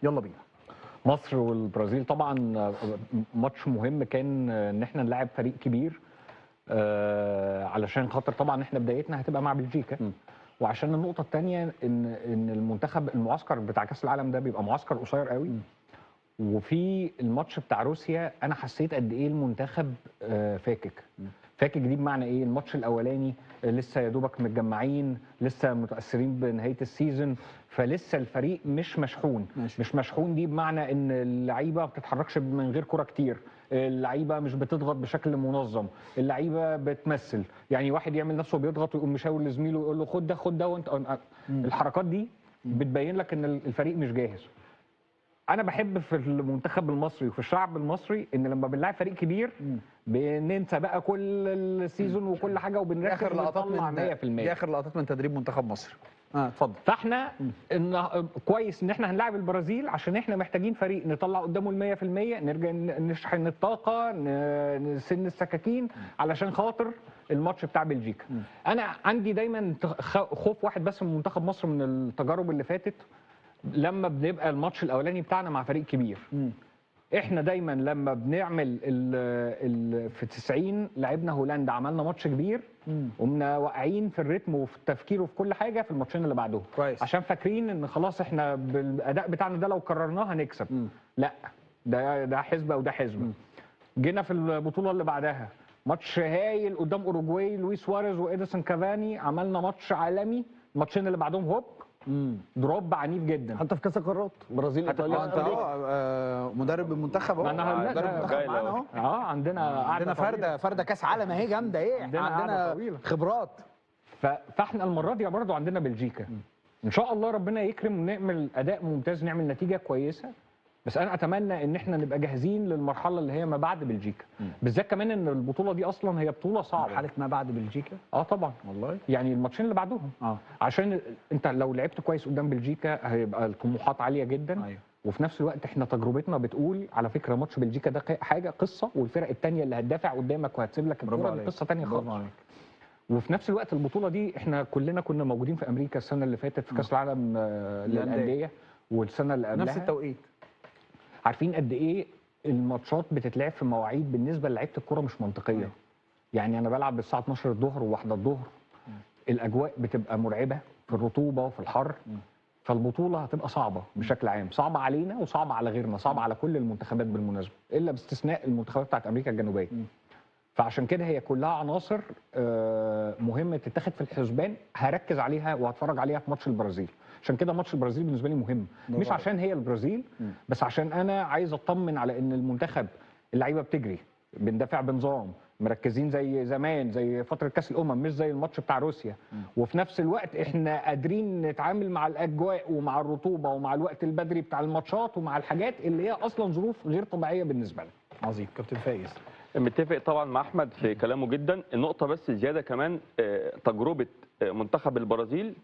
يلا بينا. مصر والبرازيل طبعا ماتش مهم كان ان احنا نلعب فريق كبير، علشان خاطر طبعا احنا بدايتنا هتبقى مع بلجيكا. وعشان النقطه الثانيه ان المعسكر بتاع كاس العالم ده بيبقى معسكر قصير قوي. وفي الماتش بتاع روسيا انا حسيت قد ايه المنتخب فاكك. فاكك دي بمعنى ايه؟ الماتش الاولاني لسه يا دوبك متجمعين، لسه متاثرين بنهايه السيزون، فلسه الفريق مش مشحون. مش مشحون دي بمعنى ان اللعيبه ما بتتحركش من غير كرة كتير، اللعيبه مش بتضغط بشكل منظم، اللعيبه بتمثل، يعني واحد يعمل نفسه بيضغط ويقوم مشاور لزميله ويقول له خد ده خد ده وانت الحركات دي بتبين لك ان الفريق مش جاهز. انا بحب في المنتخب المصري وفي الشعب المصري ان لما بنلاعب فريق كبير بننسى بقى كل السيزون وكل حاجه وبنركز ونطلع 100%. دي اخر لقطات من تدريب منتخب مصر. اتفضل. فاحنا كويس ان احنا هنلاعب البرازيل عشان احنا محتاجين فريق نطلع قدامه ال 100%، نرجع نشحن الطاقه، نسن السكاكين علشان خاطر الماتش بتاع بلجيكا. انا عندي دايما خوف واحد بس من منتخب مصر من التجارب اللي فاتت، لما بنبقى الماتش الاولاني بتاعنا مع فريق كبير. احنا دايما لما بنعمل في 90 لعبنا هولندا، عملنا ماتش كبير ومنا واقعين في الريتم وفي التفكير وفي كل حاجه في الماتشين اللي بعدهم، كويس. عشان فاكرين ان خلاص احنا بالاداء بتاعنا ده لو كررناه هنكسب. لا، ده حسبه وده حسبه. جينا في البطوله اللي بعدها ماتش هايل قدام اوروجواي، لويس سواريز واديسون كافاني، عملنا ماتش عالمي. الماتشين اللي بعدهم هوب دروب عنيف جدا. حتى في كاس القارات برازيل ايطاليا. انت مدرب المنتخب اهو. مدرب المنتخب معانا اهو. عندنا فرده كاس عالم اهي جامده ايه. عندنا خبرات. فاحنا المره دي برضه عندنا بلجيكا. ان شاء الله ربنا يكرم ونعمل اداء ممتاز، نعمل نتيجه كويسه. بس انا اتمنى ان احنا نبقى جاهزين للمرحله اللي هي ما بعد بلجيكا، بالذات كمان ان البطوله دي اصلا هي بطوله صعبه. مرحله ما بعد بلجيكا؟ طبعا والله. يعني الماتشين اللي بعدهم عشان انت لو لعبت كويس قدام بلجيكا هيبقى الطموحات عاليه جدا. أيوه. وفي نفس الوقت احنا تجربتنا بتقول على فكره ماتش بلجيكا ده حاجه قصه، والفرق الثانيه اللي هتدافع قدامك وهتسيب لك الكوره دي قصه ثانيه خالص. وفي نفس الوقت البطوله دي احنا كلنا كنا موجودين في امريكا السنه اللي فاتت في كاس العالم للانديه، والسنه اللي قبلها نفس التوقيت. عارفين قد ايه الماتشات بتتلعب في مواعيد بالنسبه للعيبه الكوره مش منطقيه. يعني انا بلعب الساعه 12 الظهر وواحدة الظهر، الاجواء بتبقى مرعبه في الرطوبه وفي الحر. فالبطوله هتبقى صعبه بشكل عام، صعبه علينا وصعبه على غيرنا، صعبه على كل المنتخبات بالمناسبه الا باستثناء المنتخبات بتاعت امريكا الجنوبيه. فعشان كده هي كلها عناصر مهمه تتاخد في الحسبان، هركز عليها وهتفرج عليها في ماتش البرازيل. عشان كده ماتش البرازيل بالنسبه لي مهم، مش عشان هي البرازيل بس عشان انا عايز اطمن على ان المنتخب اللعيبه بتجري، بندافع بنظام، مركزين زي زمان، زي فتره كاس الامم، مش زي الماتش بتاع روسيا. وفي نفس الوقت احنا قادرين نتعامل مع الاجواء ومع الرطوبه ومع الوقت البدري بتاع الماتشات ومع الحاجات اللي هي اصلا ظروف غير طبيعيه بالنسبه لنا. عظيم. كابتن فايز. متفق طبعا مع احمد في كلامه جدا. النقطه بس زياده كمان، تجربه منتخب البرازيل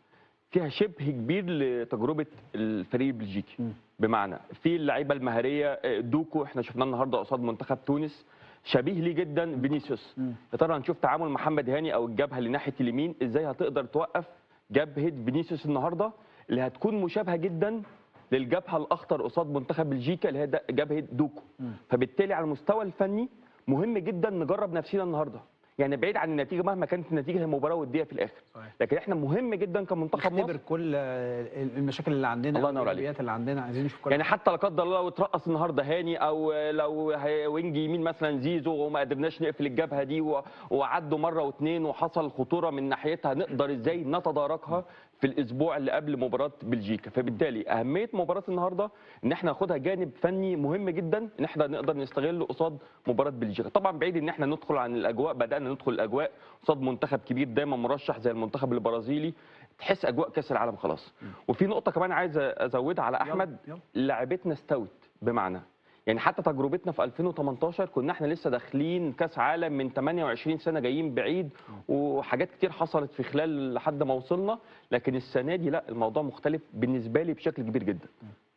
فيها شبه كبير لتجربه الفريق البلجيكي. بمعنى في اللعيبه المهاريه، دوكو احنا شفناه النهارده قصاد منتخب تونس، شبيه ليه جدا فينيسيوس. يا ترى هنشوف تعامل محمد هاني او الجبهه اللي ناحيه اليمين ازاي هتقدر توقف جبهه فينيسيوس النهارده اللي هتكون مشابهه جدا للجبهه الاخطر قصاد منتخب بلجيكا اللي هي جبهه دوكو. فبالتالي على المستوى الفني مهم جدا نجرب نفسنا النهارده، يعني بعيد عن النتيجه مهما كانت النتيجه هي مباراه وديه في الاخر. صحيح. لكن احنا مهم جدا كمنتخب مصر نختبر كل المشاكل اللي عندنا، الله ينور عليك، اللي عندنا عايزين نشوف كل يعني حتى لا قدر الله لو اترقص النهارده هاني او لو وينج يمين مثلا زيزو وما قدرناش نقفل الجبهه دي وعدوا مره واثنين وحصل خطوره من ناحيتها، نقدر ازاي نتداركها في الاسبوع اللي قبل مباراه بلجيكا. فبالتالي اهميه مباراه النهارده ان احنا ناخدها جانب فني مهم جدا ان احنا نقدر نستغله قصاد مباراه بلجيكا. طبعا بعيد ان احنا ندخل عن الاجواء، بدانا ندخل الاجواء قصاد منتخب كبير دايما مرشح زي المنتخب البرازيلي، تحس اجواء كاس العالم خلاص. وفي نقطه كمان عايز ازودها على احمد، لاعبتنا استوت. بمعنى يعني حتى تجربتنا في 2018 كنا احنا لسه داخلين كاس عالم من 28 سنه، جايين بعيد وحاجات كتير حصلت في خلال لحد ما وصلنا. لكن السنه دي لا، الموضوع مختلف بالنسبه لي بشكل كبير جدا.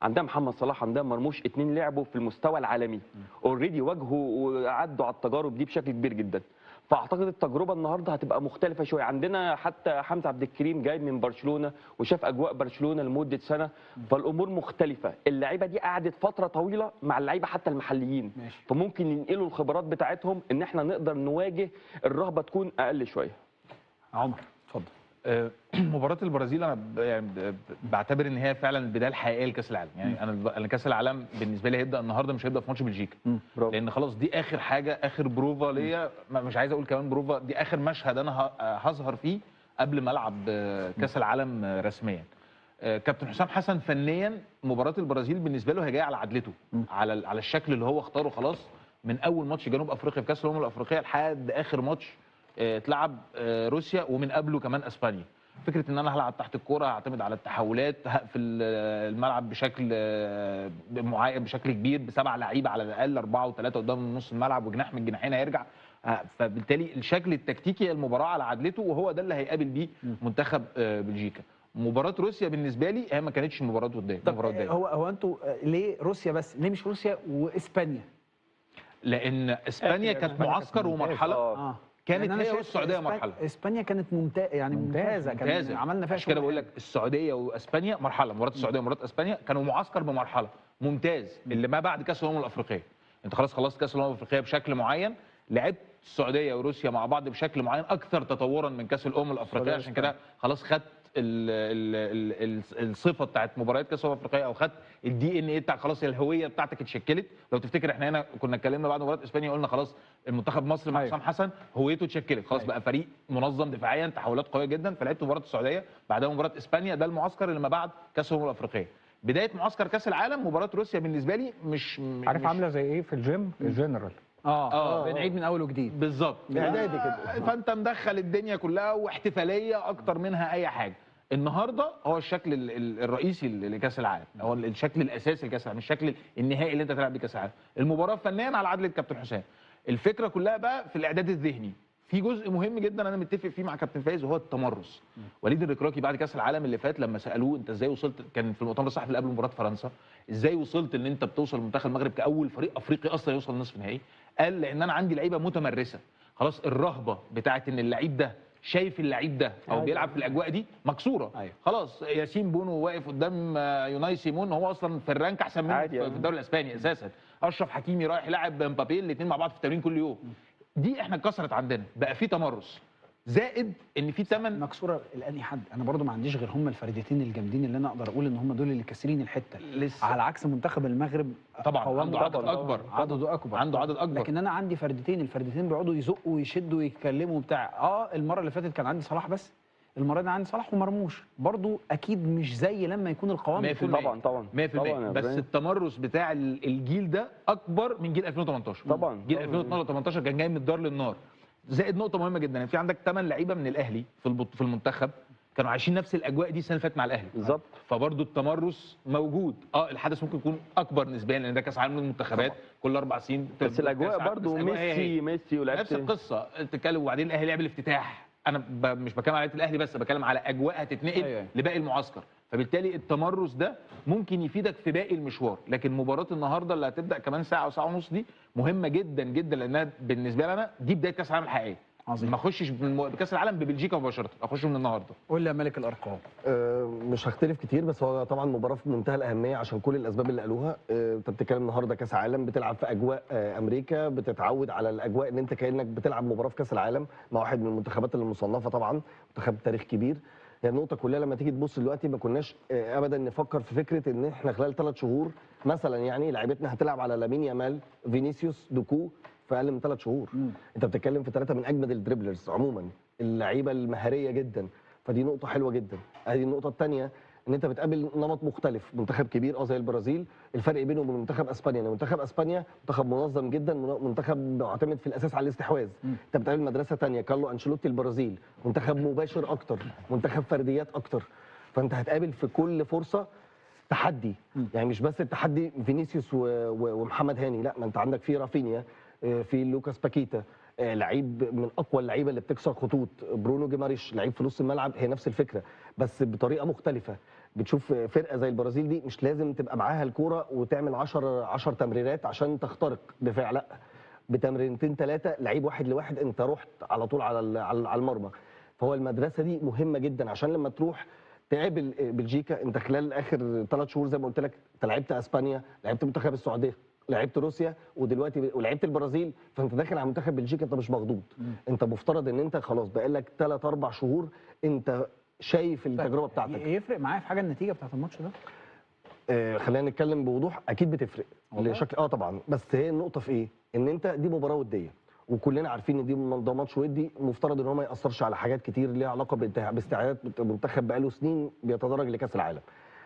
عندها محمد صلاح، عندها مرموش، اتنين لعبوا في المستوى العالمي اوريدي، واجهوا وعدوا على التجارب دي بشكل كبير جدا. فاعتقد التجربه النهارده هتبقى مختلفه شويه. عندنا حتى حمزه عبد الكريم جاي من برشلونه وشاف اجواء برشلونه لمده سنه، فالامور مختلفه. اللعيبه دي قعدت فتره طويله مع اللعيبه حتى المحليين، فممكن ينقلوا الخبرات بتاعتهم ان احنا نقدر نواجه الرهبه تكون اقل شويه. عمر اتفضل. مباراة البرازيل انا يعني بعتبر ان هي فعلا البدايه الحقيقيه لكاس العالم. يعني انا كاس العالم بالنسبه لي هيبدا النهارده، مش هيبدا في ماتش بلجيكا، لان خلاص دي اخر حاجه، اخر بروفا ليا، مش عايز اقول كمان بروفا، دي اخر مشهد انا هظهر فيه قبل ما العب كاس العالم رسميا. كابتن حسام حسن فنيا مباراه البرازيل بالنسبه له هي جايه على عدلته، على الشكل اللي هو اختاره خلاص من اول ماتش جنوب افريقيا في كاس الامم الافريقيه لحد اخر ماتش اتلعب روسيا، ومن قبله كمان اسبانيا. فكره ان انا هلعب تحت الكوره، هعتمد على التحولات، هقفل الملعب بشكل كبير ب7 لعيبه على الاقل، 4 و3 قدام نص الملعب وجناح من الجناحين هيرجع. فبالتالي الشكل التكتيكي المباراه على عدلته، وهو ده اللي هيقابل بيه منتخب بلجيكا. مباراه روسيا بالنسبه لي هي ما كانتش مباراه وديه. طب هو انتوا ليه روسيا بس؟ ليه مش روسيا واسبانيا؟ لان اسبانيا كانت معسكر ومرحله. كانت هي والسعوديه مرحله. اسبانيا كانت ممتازه. كان عملنا فيها عشان كده بقول لك السعوديه واسبانيا مرحله، مباراه السعوديه ومباراه اسبانيا كانوا معسكر بمرحله ممتاز. اللي ما بعد كاس الامم الافريقيه، انت خلاص خلصت كاس الامم الافريقيه بشكل معين، لعبت السعوديه وروسيا مع بعض بشكل معين اكثر تطورا من كاس الامم الافريقيه، عشان كده خلاص خدت الصفه بتاعت مباريات كاس الامم الافريقيه، او خدت الدي ان ايه بتاع، خلاص الهويه بتاعتك اتشكلت. لو تفتكر احنا هنا كنا اتكلمنا بعد مباراه اسبانيا قلنا خلاص المنتخب مصر مع حسام حسن هويته اتشكلت، خلاص بقى فريق منظم دفاعيا، تحولات قويه جدا. فلعبت مباراه السعوديه بعدها مباراه اسبانيا، ده المعسكر اللي ما بعد كاس الامم الافريقيه. بدايه معسكر كاس العالم مباراه روسيا بالنسبه لي مش عارف عامله زي ايه في الجيم؟ الجنرال بنعيد من اول وجديد بالظبط، اعدادي كده. فانت مدخل الدنيا كلها واحتفاليه اكتر منها اي حاجه. النهارده هو الشكل الرئيسي لكاس العالم، هو الشكل الاساسي لكاس العالم، الشكل النهائي اللي انت تلعب بيه كاس العالم. المباراه فنيا على عدل الكابتن حسام. الفكره كلها بقى في الاعداد الذهني. في جزء مهم جدا انا متفق فيه مع كابتن فايز، وهو التمرس. وليد الركراكي بعد كاس العالم اللي فات لما سالوه انت ازاي وصلت، كان في المؤتمر الصحفي اللي قبل مباراه فرنسا، ازاي وصلت ان انت بتوصل منتخب المغرب كاول فريق افريقي اصلا يوصل نصف نهائي؟ قال لان انا عندي لعيبه متمرسه، خلاص الرهبه بتاعت ان اللعيب ده شايف اللعيب ده او بيلعب في الاجواء دي مكسوره. خلاص ياسين بونو واقف قدام يوناي سيمون، هو اصلا في الرانك احسن منه في الدوري الاسباني اساسا. اشرف حكيمي رايح يلعب مبابي، الاثنين مع بعض في التمرين كل يوم. دي احنا اتكسرت عندنا، بقى في تمرس، زائد ان في ثمن مكسوره لاني حد. انا برضو ما عنديش غير هم الفردتين الجامدين اللي انا اقدر اقول ان هم دول اللي كاسرين الحته لسه. على عكس منتخب المغرب طبعا عنده عدد اكبر، عنده عدد اكبر، لكن انا عندي فردتين، الفردتين بيقعدوا يزقوا ويشدوا ويتكلموا بتاع. المره اللي فاتت كان عندي صلاح بس، المره دي عندي صلاح ومرموش. برضو اكيد مش زي لما يكون القوام 100%. طبعا 100%. بس التمرس بتاع الجيل ده اكبر من جيل 2018. طبعا جيل 2018 كان جاي من الدار للنار. زائد نقطه مهمه جدا، يعني في عندك 8 لعيبه من الاهلي في المنتخب كانوا عايشين نفس الاجواء دي السنه اللي فاتت مع الاهلي بالظبط. فبرضه التمرس موجود. الحدث ممكن يكون اكبر نسبيا لان ده كاس عالم للمنتخبات كل 4 سنين، بس الاجواء برضه ميسي ولعبت نفس القصه تتكلم. وبعدين الاهلي لعب الافتتاح، انا مش بتكلم على الاهلي بس، بتكلم على اجواء هتتنقل لباقي المعسكر. فبالتالي التمرس ده ممكن يفيدك في باقي المشوار. لكن مباراه النهارده اللي هتبدا كمان ساعه وساعه ونص دي مهمه جدا جدا، لانها بالنسبه لي انا دي بدايه كاس العالم الحقيقيه. ما اخشش بكاس العالم ببلجيكا مباشره، اخش من النهارده. قول لي يا ملك الارقام. مش هختلف كتير، بس هو طبعا مباراه في منتهى الاهميه عشان كل الاسباب اللي قالوها. انت بتتكلم النهارده كاس عالم، بتلعب في اجواء امريكا، بتتعود على الاجواء ان انت كانك بتلعب مباراه في كاس العالم مع واحد من المنتخبات اللي مصنفه، طبعا منتخب تاريخ كبير. هي النقطه كلها لما تيجي تبص دلوقتي ما كناش ابدا نفكر في فكره ان احنا خلال 3 شهور مثلا يعني لعيبتنا هتلعب على لامين يامال، فينيسيوس، دوكو في اقل من 3 شهور. انت بتتكلم في 3 من اجمد الدريبلرز عموما، اللعيبه المهاريه جدا. فدي نقطه حلوه جدا. هذه النقطه الثانيه ان انت بتقابل نمط مختلف، منتخب كبير زي البرازيل. الفرق بينه وبين منتخب اسبانيا ان منتخب اسبانيا منتخب منظم جدا، منتخب معتمد في الاساس على الاستحواذ. انت بتقابل مدرسه ثانيه، كارلو انشيلوتي البرازيل، منتخب مباشر اكتر، منتخب فرديات اكتر. فانت هتقابل في كل فرصه تحدي، يعني مش بس التحدي فينيسيوس ومحمد هاني، لا، ما انت عندك في رافينيا، في لوكاس باكيتا، لعيب من اقوى اللعيبه اللي بتكسر خطوط، برونو جيماريش لعيب في نص الملعب. هي نفس الفكره بس بطريقه مختلفه. بتشوف فرقه زي البرازيل دي مش لازم تبقى معاها الكوره وتعمل 10 تمريرات عشان تخترق دفاع، لا، بتمرينتين 3 لعيب 1 لواحد انت رحت على طول على المرمى. فهو المدرسه دي مهمه جدا عشان لما تروح تقابل بلجيكا، انت خلال اخر 3 شهور زي ما قلت لك انت لعبت اسبانيا، لعبت منتخب السعوديه، لعبت روسيا، ودلوقتي ولعبت البرازيل، فانت داخل على منتخب بلجيكا انت مش مخضوض. انت مفترض ان انت خلاص بقالك 3 4 شهور انت شايف التجربه بتاعتك. يفرق معايا في حاجه النتيجه بتاعت الماتش ده؟ خلينا نتكلم بوضوح، اكيد بتفرق لشكل طبعا، بس هي النقطه في ايه؟ ان انت دي مباراه وديه، وكلنا عارفين ان ده ماتش ودي، مفترض ان هو ما ياثرش على حاجات كتير ليها علاقه باستعدادات منتخب بقاله سنين بيتدرج لكاس العالم.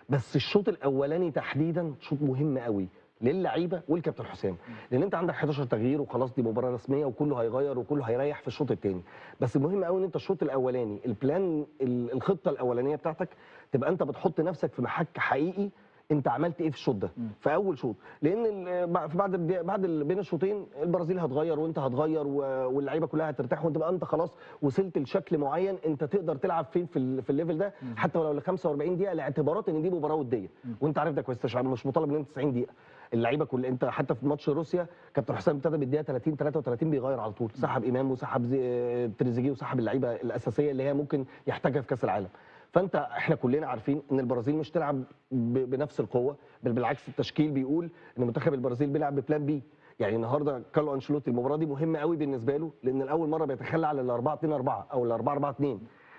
بس الشوط الاولاني تحديدا شوط مهم قوي للعيبه والكابتن حسام، لان انت عندك 11 تغيير وخلاص دي مباراه رسميه وكله هيغير وكله هيريح في الشوط الثاني. بس المهم قوي ان انت الشوط الاولاني البلان الخطه الاولانيه بتاعتك تبقى انت بتحط نفسك في محك حقيقي انت عملت ايه في الشوط ده في اول شوط، لان في بعد بين الشوطين البرازيل هتغير وانت هتغير واللعيبه كلها هترتاح وانت بقى انت خلاص وصلت لشكل معين انت تقدر تلعب فين في الليفل ده حتى ولو ل 45 دقيقه، لاعتبارات ان دي مباراه وديه وانت عارف ده كويس، مش مطالب ان انت 90 دقيقه. اللعيبه انت حتى في ماتش روسيا كابتن حسام ابتدى بالدقيقه 30 33 بيغير على طول، سحب امام وسحب تريزيجيه وسحب اللعيبه الاساسيه اللي هي ممكن يحتاجها في كاس العالم. فانت احنا كلنا عارفين ان البرازيل مش تلعب بنفس القوه، بل بالعكس التشكيل بيقول ان منتخب البرازيل بيلعب ببلان بي. يعني النهارده كارلو انشيلوتي المباراه دي مهمه قوي بالنسبه له، لان الاول مره بيتخلى على ال 4 2 4 او ال 4 4 2،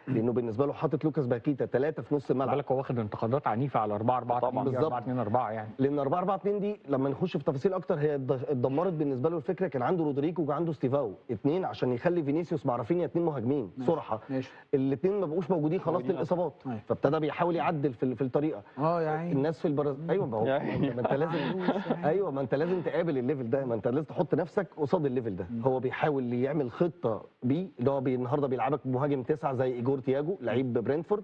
لانه بالنسبه له حاطط لوكاس باكيتا 3 في نص الملعب. بالك هو واخد انتقادات عنيفه على 4 4 طبعا 4 2 4 يعني، لان 4 4 2 دي لما نخش في تفاصيل اكتر هي اتدمرت بالنسبه له الفكره. كان عنده رودريجو وكان عنده ستيفاو اثنين عشان يخلي فينيسيوس مع رافينيا اثنين مهاجمين صراحه، الاثنين ما بقوش موجودين خلاص للاصابات، فابتدى بيحاول يعدل في الطريقه. يا عيني الناس في البرازيل ايوه ما هو ما انت لازم ايوه ما انت لازم تقابل الليفل ده، ما انت لازم تحط نفسك قصاد الليفل ده. هو بيحاول يعمل خطه بيه اللي هو النهارده بيلعبك مهاجم 9 زي ايجور تياجو لعيب برينتفورد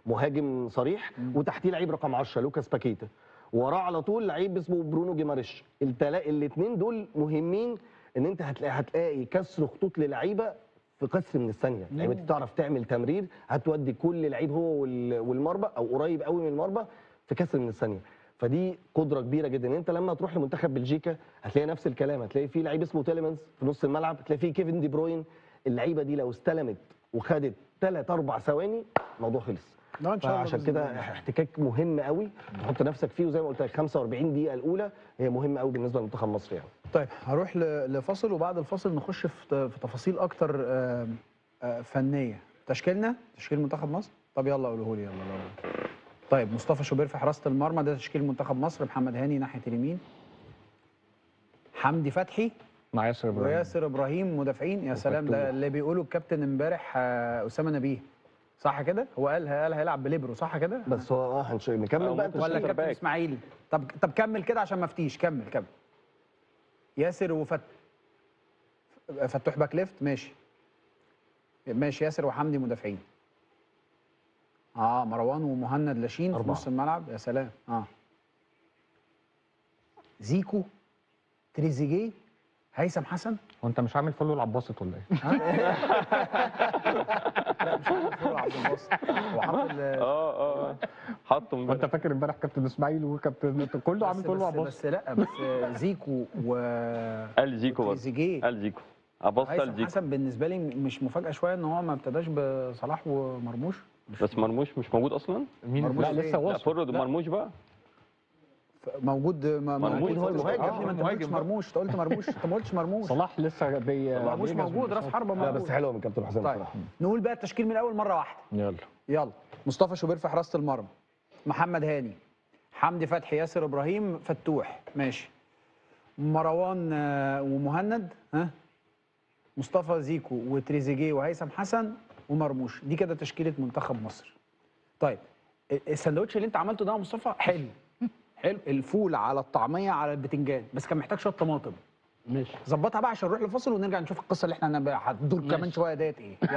مهاجم صريح، وتحتيه لعيب رقم 10 لوكاس باكيتا، وراه على طول لعيب اسمه برونو جيماريش. الاثنين دول مهمين ان انت هتلاقي كسر خطوط للعيبه في كسر من الثانيه، لعيبه بتعرف تعمل تمرير هتودي كل لعيب هو والمرمى او قريب قوي من المرمى في كسر من الثانيه. فدي قدره كبيره جدا ان انت لما تروح لمنتخب بلجيكا هتلاقي نفس الكلام، هتلاقي فيه لعيب اسمه تيليمانز في نص الملعب، هتلاقي فيه كيفن دي بروين. اللعيبه دي لو استلمت وخدت 3 4 ثواني الموضوع خلص. عشان كده احتكاك مهم قوي تحط نفسك فيه، وزي ما قلت لك 45 دقيقه الاولى هي مهمه قوي بالنسبه لمنتخب مصر يعني. طيب هروح لفاصل وبعد الفاصل نخش في تفاصيل اكتر فنيه. تشكيل منتخب مصر، طب يلا قولوه لي يلا. طيب مصطفى شوبير في حراسه المرمى ده تشكيل منتخب مصر، محمد هاني ناحيه اليمين، حمدي فتحي مع ياسر ابراهيم مدافعين. يا سلام، ده اللي بيقوله الكابتن امبارح اسامه نبيه، صح كده؟ هو قال هيلعب بليبرو صح كده؟ بس هو نكمل بقى ولا الكابتن اسماعيلي؟ طب كمل كده عشان ما افتيش، كمل. ياسر فتوح باك ليفت، ماشي ياسر وحمدي مدافعين. مروان ومهند لاشين في نص الملعب. يا سلام. زيكو تريزيجيه هيثم حسن. هو انت مش عامل فولو لعباسط ولا ايه؟ لا مش عامل فولو لعبد الباسط، هو حاطط حطه وانت فاكر امبارح كابتن اسماعيل وكابتن كله عامل فولو لعباسط. بس زيكو قال زيكو تريزيجيه قال زيكو هيثم حسن بالنسبه لي مش مفاجاه شويه ان هو ما ابتداش بصلاح ومرموش. بس مرموش مش موجود اصلا. مين؟ لا لسه لا فرد مرموش بقى موجود هو المهاجم. ما انت قلتش مرموش، انت قلت مرموش، انت ما قلتش مرموش. صلاح لسه مرموش موجود، راس حربه موجود. لا بس حلوه من كابتن حسام طيب بصراحه. نقول بقى التشكيل من اول مره واحده. يلا مصطفى شوبير في حراسه المرمى، محمد هاني، حمدي فتحي، ياسر ابراهيم، فتوح، ماشي، مروان ومهند، مصطفى زيكو وتريزيجيه وهيثم حسن ومرموش. دي كده تشكيله منتخب مصر. طيب الساندوتش اللي انت عملته ده يا مصطفى حلو الفول على الطعميه على البتنجان، بس كان محتاج شويه طماطم. ماشي ظبطها بقى عشان نروح لفاصل ونرجع نشوف القصه اللي احنا هتدور كمان شويه ديت ايه.